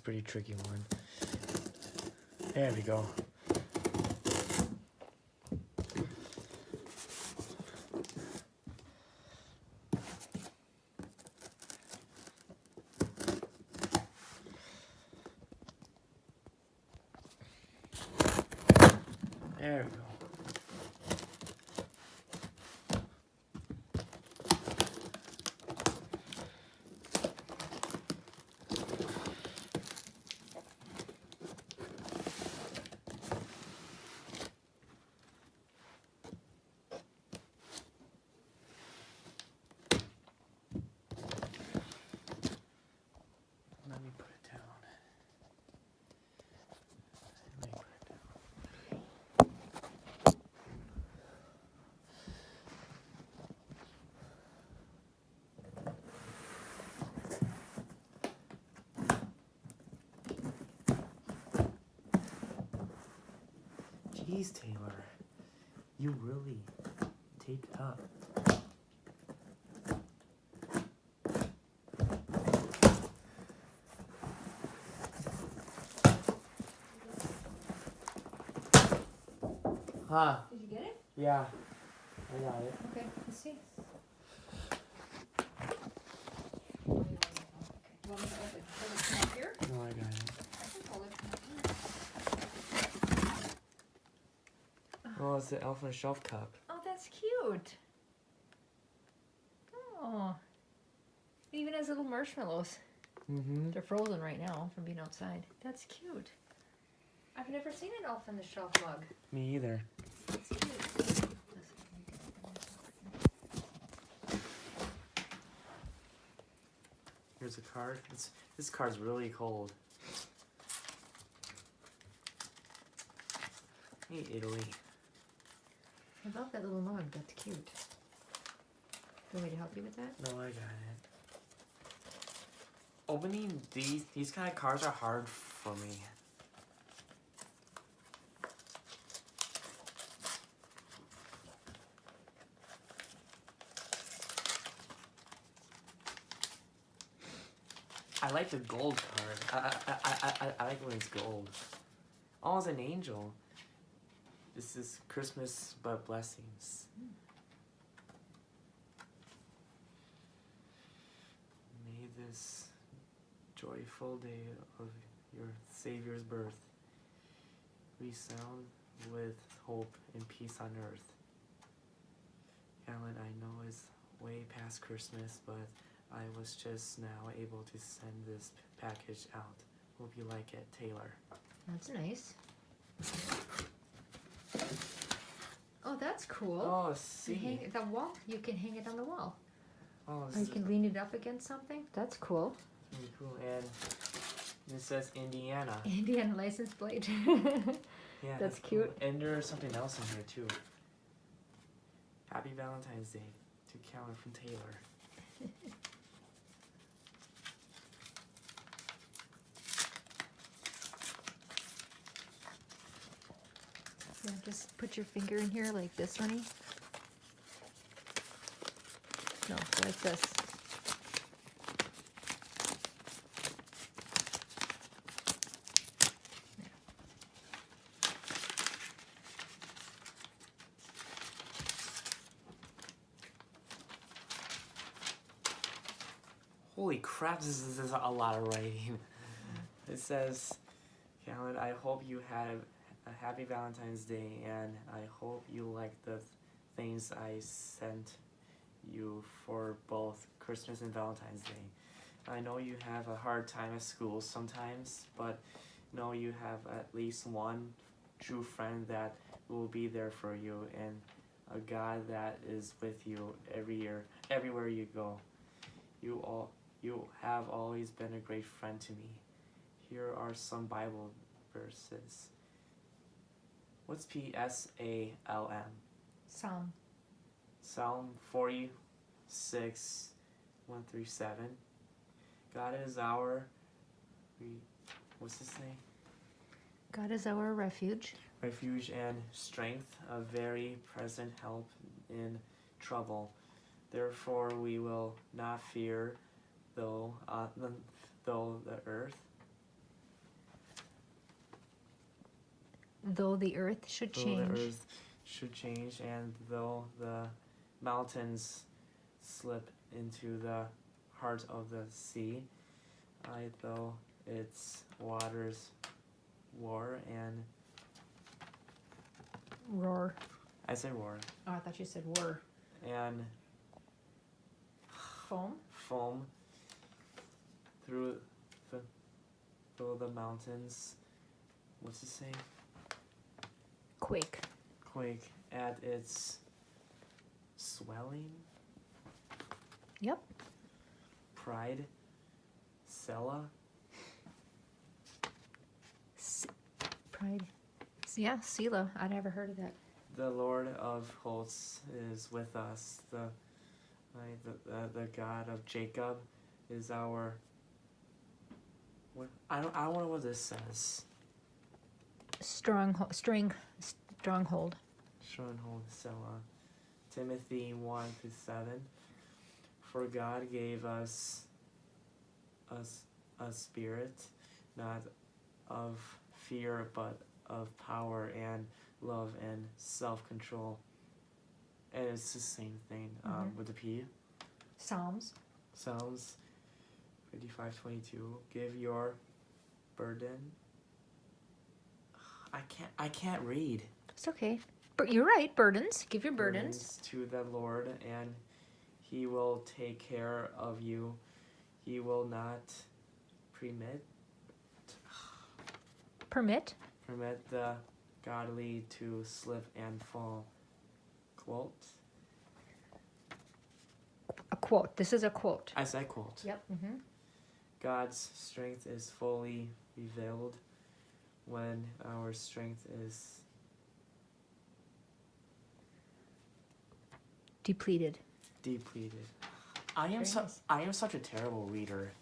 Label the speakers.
Speaker 1: pretty tricky one. There we go. There we go. Let me put it down. Let me put it down. Jeez, Taylor, you really take it up. Huh?
Speaker 2: Did you get it?
Speaker 1: Yeah, I got it.
Speaker 2: Okay, let's see. You want me to open? Hold it from up here?
Speaker 1: No, I got it.
Speaker 2: I can hold it from up here.
Speaker 1: Oh, it's the Elf on a Shelf cup.
Speaker 2: Oh, that's cute. Oh. It even has little marshmallows.
Speaker 1: Mm-hmm.
Speaker 2: They're frozen right now from being outside. That's cute. I've never seen an Elf on the Shelf mug.
Speaker 1: Me either.
Speaker 2: That's cute.
Speaker 1: Here's a card. This card's really cold. Hey, Italy.
Speaker 2: I love that little mug. That's cute. Do you want me to help you with that?
Speaker 1: No, I got it. Opening these kind of cards are hard for me. I like the gold card. I like when it's gold. Oh, it's an angel. This is Christmas but blessings. May this joyful day of your Savior's birth resound with hope and peace on earth. Alan, I know it's way past Christmas, but I was just now able to send this package out. Hope you like it, Taylor.
Speaker 2: That's nice. Oh, that's cool.
Speaker 1: Oh,
Speaker 2: You
Speaker 1: see.
Speaker 2: hang it the wall. You can hang it on the wall.
Speaker 1: Oh,
Speaker 2: Or
Speaker 1: this
Speaker 2: you
Speaker 1: is
Speaker 2: can lean it up against something. That's cool.
Speaker 1: really cool. And it says Indiana.
Speaker 2: Indiana license plate.
Speaker 1: Yeah,
Speaker 2: That's
Speaker 1: cool.
Speaker 2: cute.
Speaker 1: And there's something else in here too. Happy Valentine's Day to Callan from Taylor.
Speaker 2: Yeah, just put your finger in here like this, honey. No, like this.
Speaker 1: Holy crap, this is a lot of writing. It says, Callan, I hope you had a happy Valentine's Day, and I hope you like the things I sent you for both Christmas and Valentine's Day. I know you have a hard time at school sometimes, but know you have at least one true friend that will be there for you, and a God that is with you everywhere you go. You have always been a great friend to me. Here are some Bible verses. What's Psalm?
Speaker 2: Psalm.
Speaker 1: Psalm 46, 1 through 7. God is our, what's his name?
Speaker 2: God is our refuge.
Speaker 1: Refuge and strength, a very present help in trouble. Therefore we will not fear, though the earth
Speaker 2: Though the earth should
Speaker 1: though
Speaker 2: change.
Speaker 1: the earth should change, and though the mountains slip into the heart of the sea, though its waters roar and
Speaker 2: Roar.
Speaker 1: I say roar
Speaker 2: Oh, I thought you said were.
Speaker 1: and
Speaker 2: Foam?
Speaker 1: foam through the mountains. What's it say?
Speaker 2: Quake.
Speaker 1: Quake at its swelling.
Speaker 2: Yep.
Speaker 1: Pride. Sela.
Speaker 2: Pride. Yeah, Sela. I'd never heard of that.
Speaker 1: The Lord of hosts is with us. The God of Jacob is our. What I don't know what this says.
Speaker 2: Stronghold. Stronghold.
Speaker 1: Stronghold Selah. Timothy 1-7. For God gave us a spirit, not of fear, but of power and love and self-control. And it's the same thing with the P.
Speaker 2: Psalms.
Speaker 1: Psalms 55:22. Give your burden. I can't read.
Speaker 2: It's okay. But you're right. Burdens. Give your burdens.
Speaker 1: To the Lord, and He will take care of you. He will not permit the godly to slip and fall. Quote.
Speaker 2: A quote. This is a quote.
Speaker 1: I said quote.
Speaker 2: Yep. Mm-hmm.
Speaker 1: God's strength is fully revealed when our strength is
Speaker 2: Depleted.
Speaker 1: depleted.
Speaker 2: Very nice.
Speaker 1: I am such a terrible reader.